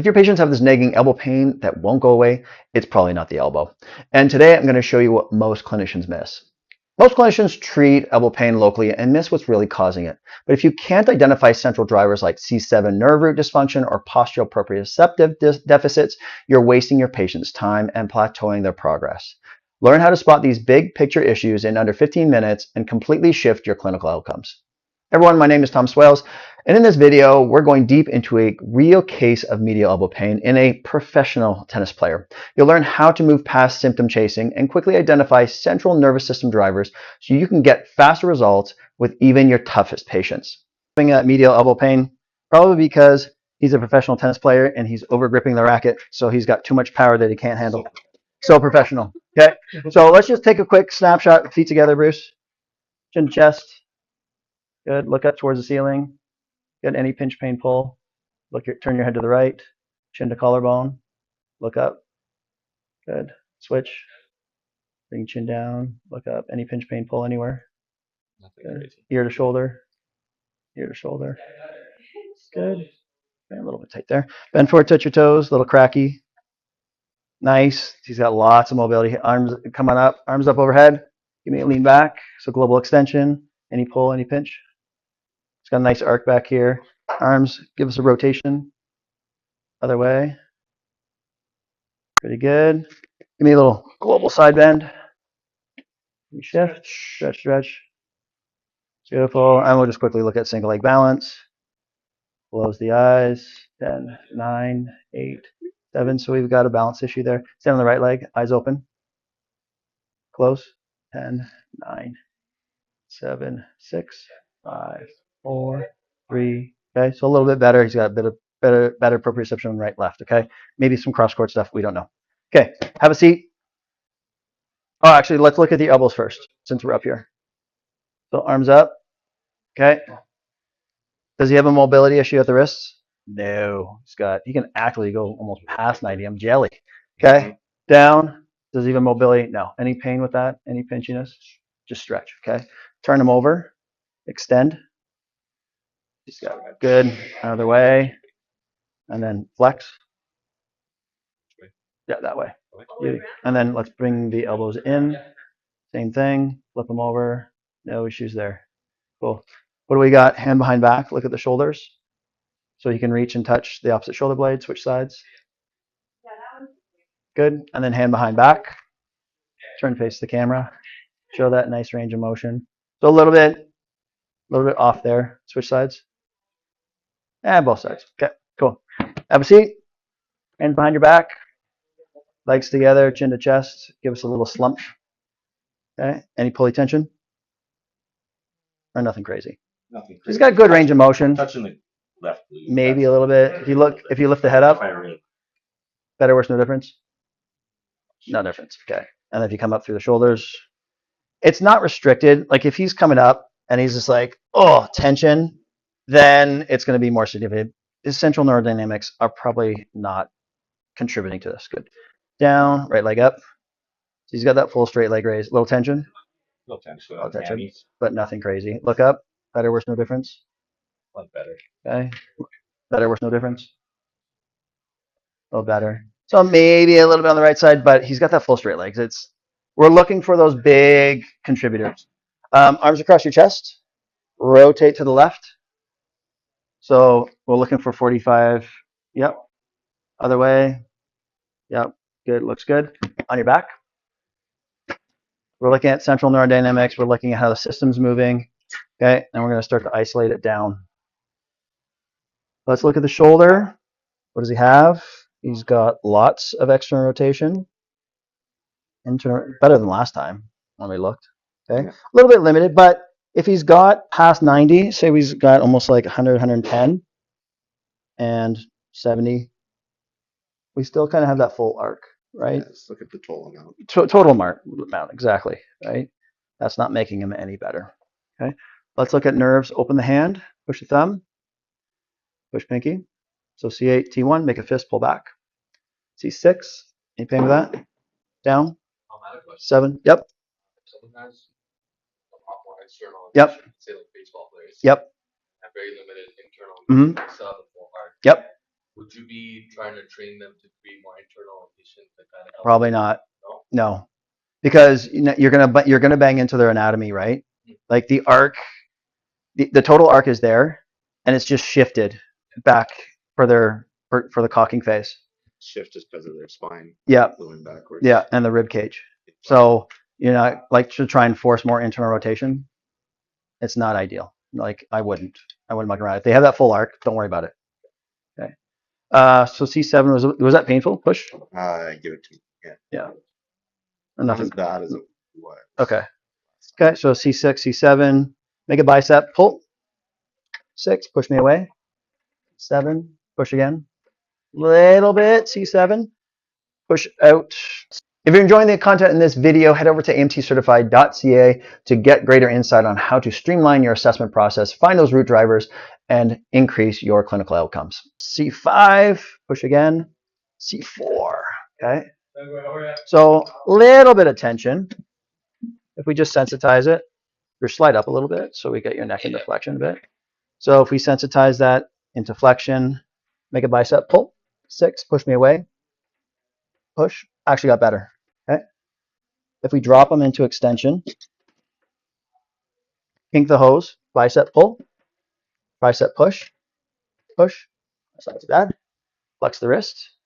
If your patients have this nagging elbow pain that won't go away, it's probably not the elbow. And today I'm going to show you what most clinicians miss. Most clinicians treat elbow pain locally and miss what's really causing it. But if you can't identify central drivers like C7 nerve root dysfunction or postural proprioceptive deficits, you're wasting your patient's time and plateauing their progress. Learn how to spot these big picture issues in under 15 minutes and completely shift your clinical outcomes. Everyone, my name is Tom Swales, and in this video, we're going deep into a real case of medial elbow pain in a professional tennis player. You'll learn how to move past symptom chasing and quickly identify central nervous system drivers so you can get faster results with even your toughest patients. Having that medial elbow pain, probably because he's a professional tennis player and he's over gripping the racket, so he's got too much power that he can't handle. So professional. Okay, so let's just take a quick snapshot. Feet together, Bruce. Chin to chest. Good. Look up towards the ceiling. Good. Any pinch, pain, pull. Turn your head to the right. Chin to collarbone. Look up. Good. Switch. Bring chin down. Look up. Any pinch, pain, pull anywhere. Nothing crazy. Ear to shoulder. Ear to shoulder. Good. Okay, a little bit tight there. Bend forward, touch your toes. A little cracky. Nice. He's got lots of mobility. Arms coming up. Arms up overhead. Give me a lean back. So global extension. Any pull, any pinch. It's got a nice arc back here. Arms, give us a rotation. Other way. Pretty good. Give me a little global side bend. Shift, stretch, stretch. Beautiful. And we'll just quickly look at single leg balance. Close the eyes. 10, 9, 8, 7. So we've got a balance issue there. Stand on the right leg. Eyes open. Close. 10, 9, 7, 6, 5, 4, 3. Okay, so a little bit better. He's got a bit of better proprioception right, left. Okay, maybe some cross court stuff. We don't know. Okay, have a seat. Oh, actually, let's look at the elbows first since we're up here. So arms up. Okay. Does he have a mobility issue at the wrists? No. He can actually go almost past 90. I'm jelly. Okay. Down. Does he have a mobility? No. Any pain with that? Any pinchiness? Just stretch. Okay. Turn him over. Extend. He's got good. Other way. And then flex. Yeah, that way. And then let's bring the elbows in. Same thing. Flip them over. No issues there. Cool. What do we got? Hand behind back. Look at the shoulders. So you can reach and touch the opposite shoulder blade. Switch sides. Good. And then hand behind back. Turn face to the camera. Show that nice range of motion. So a little bit off there. Switch sides. And both sides. Okay, cool. Have a seat. Hands behind your back. Legs together, chin to chest. Give us a little slump. Okay. Any pulley tension? Or nothing crazy? Nothing crazy. He's got good range of motion. Touching the left. Maybe a little bit. If you lift the head up. Better, worse, no difference? No difference. Okay. And if you come up through the shoulders, it's not restricted. Like if he's coming up and he's just like, oh, tension, then it's going to be more significant. His central neurodynamics are probably not contributing to this. Good. Down, right leg up. So he's got that full straight leg raise. Little tension. Little tension. But nothing crazy. Look up. Better, worse, no difference? A lot better. Okay. Better, worse, no difference? A little better. So maybe a little bit on the right side, but he's got that full straight legs. We're looking for those big contributors. Arms across your chest. Rotate to the left. So we're looking for 45. Yep. Other way. Yep. Good. Looks good. On your back. We're looking at central neurodynamics. We're looking at how the system's moving. Okay. And we're going to start to isolate it down. Let's look at the shoulder. What does he have? He's got lots of external rotation. Better than last time when we looked. Okay. A little bit limited, but if he's got past 90, say he's got almost like 100, 110 and 70, we still kind of have that full arc, right? Yeah, let's look at the total amount. Total amount, exactly, right? That's not making him any better. Okay. Let's look at nerves. Open the hand, push the thumb, push pinky. So C8, T1, make a fist, pull back. C6, any pain with that? Down. 7, yep. Yep. Say like baseball players. Yep. Have very limited internal. Yep. Would you be trying to train them to create more internal rotation to kind of help? Probably not. No, because you're gonna bang into their anatomy, right? Like the arc, the total arc is there, and it's just shifted back for the cocking phase. Shift just because of their spine. Yeah. Moving backwards. Yeah, and the rib cage. So like to try and force more internal rotation. It's not ideal. Like I wouldn't muck around. If they have that full arc, don't worry about it. Okay. So C7 was that painful? Push. Give it to me. Yeah. Yeah. Not as bad as it was. Okay. Okay. So C6, C7. Make a bicep. Pull. 6. Push me away. 7. Push again. Little bit. C7. Push out. If you're enjoying the content in this video, head over to amtcertified.ca to get greater insight on how to streamline your assessment process, find those root drivers, and increase your clinical outcomes. C5, push again. C4, okay? So a little bit of tension. If we just sensitize it, or slide up a little bit so we get your neck into flexion a bit. So if we sensitize that into flexion, make a bicep, pull. 6, push me away. Push, actually got better, okay? If we drop them into extension, kink the hose, bicep pull, bicep push, push. That's not too bad. Flex the wrist,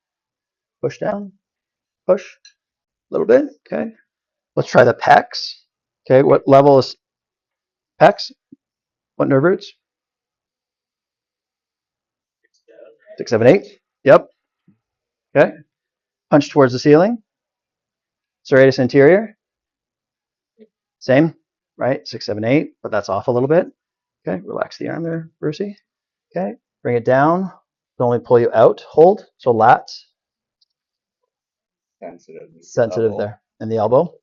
push down, push a little bit. Okay. Let's try the pecs. Okay. What level is pecs? What nerve roots? 6, 7, 8. Yep. Okay. Punch towards the ceiling. Serratus anterior. Same, right? 6, 7, 8, but that's off a little bit. Okay. Relax the arm there, Brucey. Okay. Bring it down. Don't only pull you out. Hold. So lats. Sensitive there. And the elbow.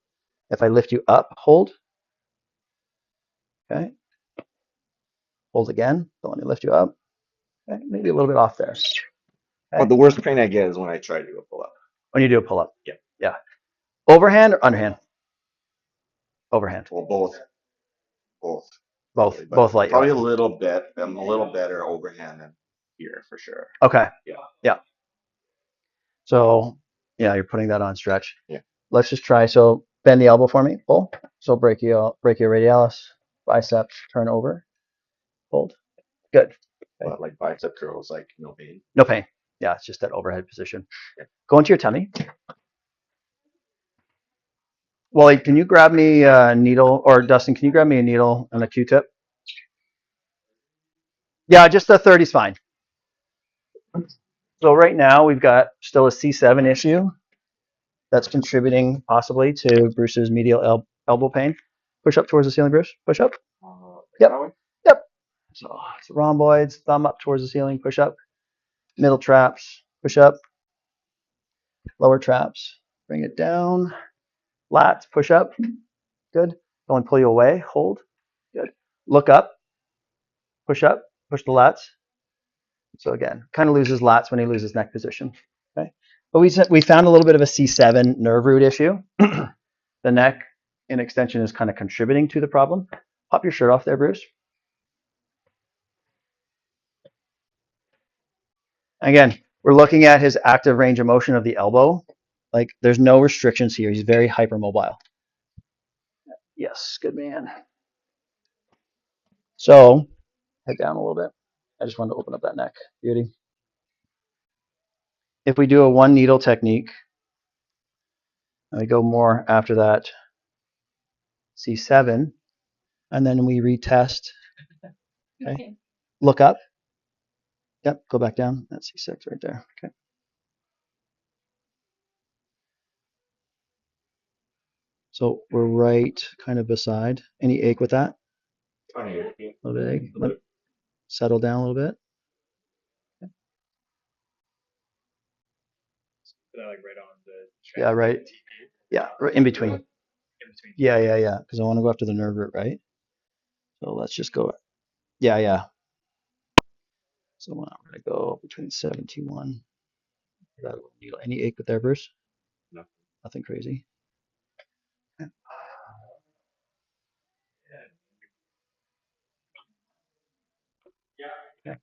If I lift you up, hold. Okay. Hold again. Don't let me lift you up. Okay. Maybe a little bit off there. Okay. But the worst pain I get is when I try to do a pull up. When you do a pull up. Yeah. Yeah. Overhand or underhand? Overhand. Well, both. Both. Both. Both light. Probably a little bit. I'm a little better overhand than here for sure. Okay. Yeah. Yeah. So yeah, you're putting that on stretch. Yeah. Let's just try. So bend the elbow for me. Pull. So brachioradialis, bicep, turn over. Hold. Good. Okay. But like bicep curls, like no pain. No pain. Yeah, it's just that overhead position. Yeah. Go into your tummy. Wally, can you grab me a needle, or Dustin, can you grab me a needle and a Q-tip? Yeah, just the 30 is fine. So right now we've got still a C7 issue that's contributing possibly to Bruce's medial elbow pain. Push up towards the ceiling, Bruce. Push up. Yep. Yep. So it's rhomboids, thumb up towards the ceiling, push up. Middle traps, push up. Lower traps, bring it down. Lats, push up. Good. Don't pull you away. Hold. Good. Look up. Push up. Push the lats. So again, kind of loses lats when he loses neck position. Okay. But we found a little bit of a C7 nerve root issue. The neck in extension is kind of contributing to the problem. Pop your shirt off there, Bruce. Again, we're looking at his active range of motion of the elbow. Like there's no restrictions here. He's very hypermobile. Yes, good man. So head down a little bit. I just wanted to open up that neck. Beauty. If we do a one needle technique, and we go more after that C7, and then we retest. Okay. Look up. Yep, go back down. That's C6 right there. Okay. So we're right kind of beside. Any ache with that? A little bit ache. Settle down a little bit. Like right on the Yeah, right. Yeah, right in between. Yeah. Because I want to go after the nerve root, right? So let's just go. Yeah. So we're going to go between 71. Any ache with there, Bruce? No. Nothing crazy. Okay.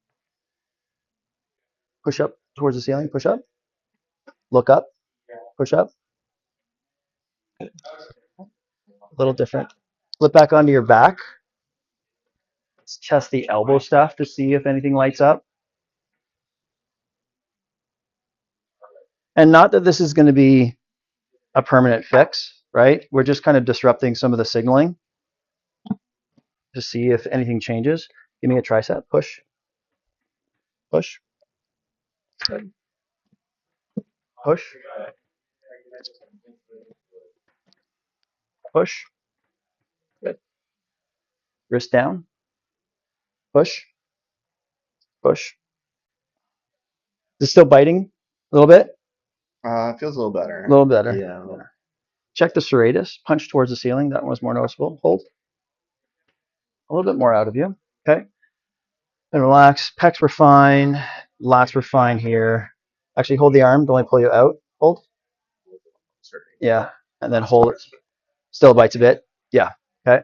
Push up towards the ceiling, push up, look up, push up. A little different. Flip back onto your back. Let's test the elbow stuff to see if anything lights up. And not that this is going to be a permanent fix, right? We're just kind of disrupting some of the signaling to see if anything changes. Give me a tricep. Push, push, push, push. Good. Wrist down. Push, push. Is it still biting a little bit? Feels a little better. A little better. Yeah. Check the serratus. Punch towards the ceiling. That one was more noticeable. Hold. A little bit more out of you. Okay. And relax. Pecs were fine. Lats were fine here. Actually, hold the arm. Don't let me pull you out. Hold. Yeah. And then hold it. Still bites a bit. Yeah. Okay.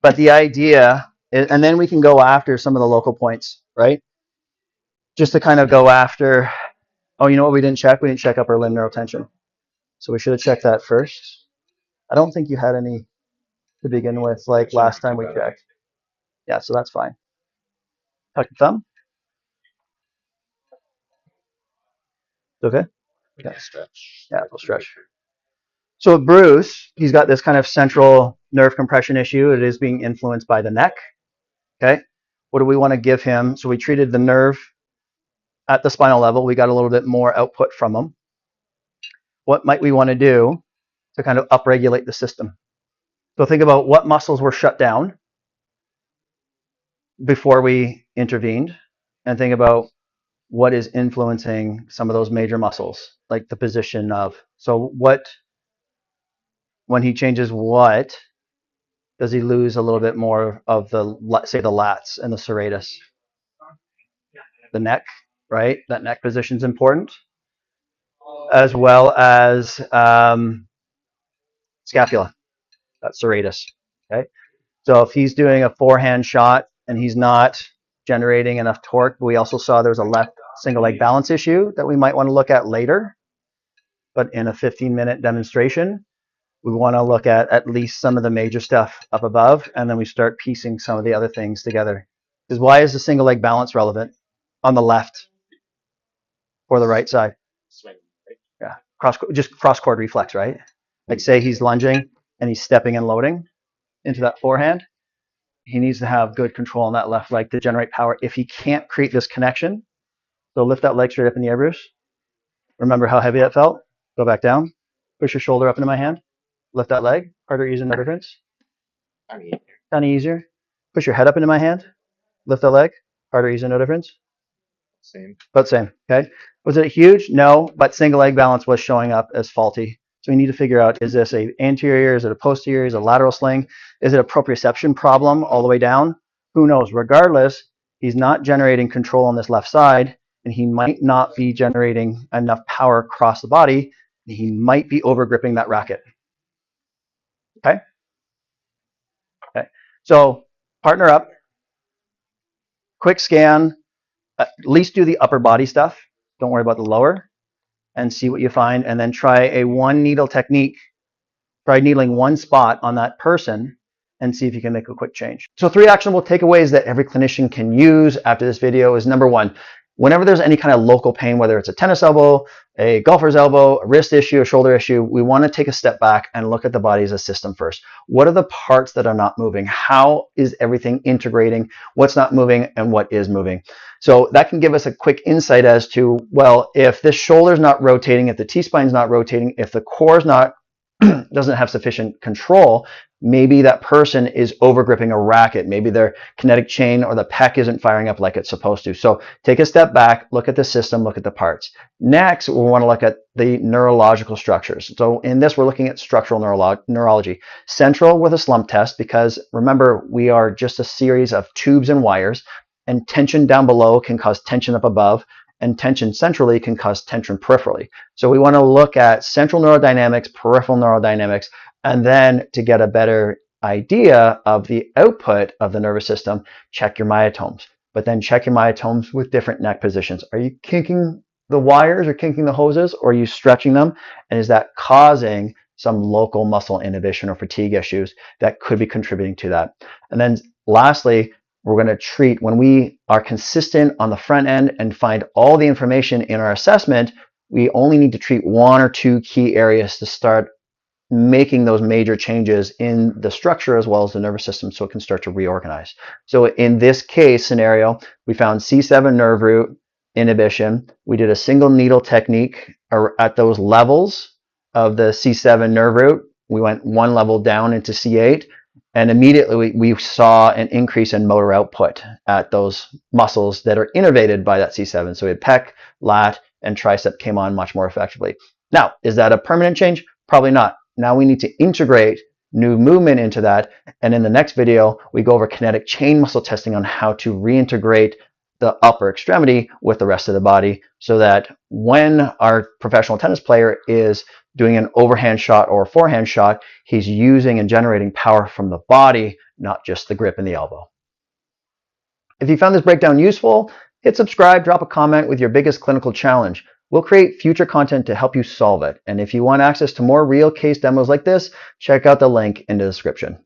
But the idea is, and then we can go after some of the local points, right? Just to kind of go after, oh, you know what we didn't check? We didn't check upper limb neurotension. So we should have checked that first. I don't think you had any to begin with, like last time we checked. Yeah, so that's fine. Tuck the thumb. Okay. Okay. Stretch. Yeah, we'll stretch. So with Bruce, he's got this kind of central nerve compression issue. It is being influenced by the neck. Okay. What do we want to give him? So we treated the nerve at the spinal level. We got a little bit more output from him. What might we want to do to kind of upregulate the system? So think about what muscles were shut down before we intervened, and think about what is influencing some of those major muscles, like the position of. So what, when he changes what, does he lose a little bit more of the, say, the lats and the serratus? The neck, right? That neck position is important, as well as scapula, that serratus. Okay, so if he's doing a forehand shot and he's not generating enough torque, we also saw there's a left single leg balance issue that we might want to look at later. But in a 15-minute demonstration, we want to look at least some of the major stuff up above, and then we start piecing some of the other things together. Because why is the single leg balance relevant on the left or the right side? Yeah, just cross cord reflex, right? Like say he's lunging and he's stepping and loading into that forehand. He needs to have good control on that left leg to generate power. If he can't create this connection, so lift that leg straight up in the air, Bruce. Remember how heavy that felt? Go back down. Push your shoulder up into my hand. Lift that leg. Harder, easier, no difference. Tiny easier. Push your head up into my hand. Lift that leg. Harder, easier, no difference. Same. But same. Okay. Was it huge? No, but single leg balance was showing up as faulty. So we need to figure out, is this a anterior? Is it a posterior? Is it a lateral sling? Is it a proprioception problem all the way down? Who knows? Regardless, he's not generating control on this left side, and he might not be generating enough power across the body. He might be over gripping that racket. Okay? Okay. So partner up, quick scan, at least do the upper body stuff. Don't worry about the lower, and see what you find, and then try a one needle technique. Try needling one spot on that person and see if you can make a quick change. So 3 actionable takeaways that every clinician can use after this video is, number 1, whenever there's any kind of local pain, whether it's a tennis elbow, a golfer's elbow, a wrist issue, a shoulder issue, we want to take a step back and look at the body as a system first. What are the parts that are not moving? How is everything integrating? What's not moving and what is moving? So that can give us a quick insight as to, well, if this shoulder's not rotating, if the T-spine's not rotating, if the core's not doesn't have sufficient control, maybe that person is over gripping a racket. Maybe their kinetic chain or the pec isn't firing up like it's supposed to. So take a step back, look at the system, look at the parts. Next, we want to look at the neurological structures. So in this, we're looking at structural neurology. Central with a slump test, because remember, we are just a series of tubes and wires, and tension down below can cause tension up above, and tension centrally can cause tension peripherally. So we want to look at central neurodynamics, peripheral neurodynamics, and then to get a better idea of the output of the nervous system, check your myotomes. but then check your myotomes with different neck positions. Are you kinking the wires or kinking the hoses, or are you stretching them? And is that causing some local muscle inhibition or fatigue issues that could be contributing to that? And then lastly, we're going to treat when we are consistent on the front end and find all the information in our assessment. We only need to treat 1 or 2 key areas to start making those major changes in the structure as well as the nervous system so it can start to reorganize. So in this case scenario, we found C7 nerve root inhibition. We did a single needle technique at those levels of the C7 nerve root. We went 1 level down into C8, and immediately we saw an increase in motor output at those muscles that are innervated by that C7. So we had pec, lat, and tricep came on much more effectively. Now, is that a permanent change? Probably not. Now we need to integrate new movement into that. And in the next video, we go over kinetic chain muscle testing on how to reintegrate the upper extremity with the rest of the body so that when our professional tennis player is doing an overhand shot or a forehand shot, he's using and generating power from the body, not just the grip in the elbow. If you found this breakdown useful, hit subscribe, drop a comment with your biggest clinical challenge. We'll create future content to help you solve it. And if you want access to more real case demos like this, check out the link in the description.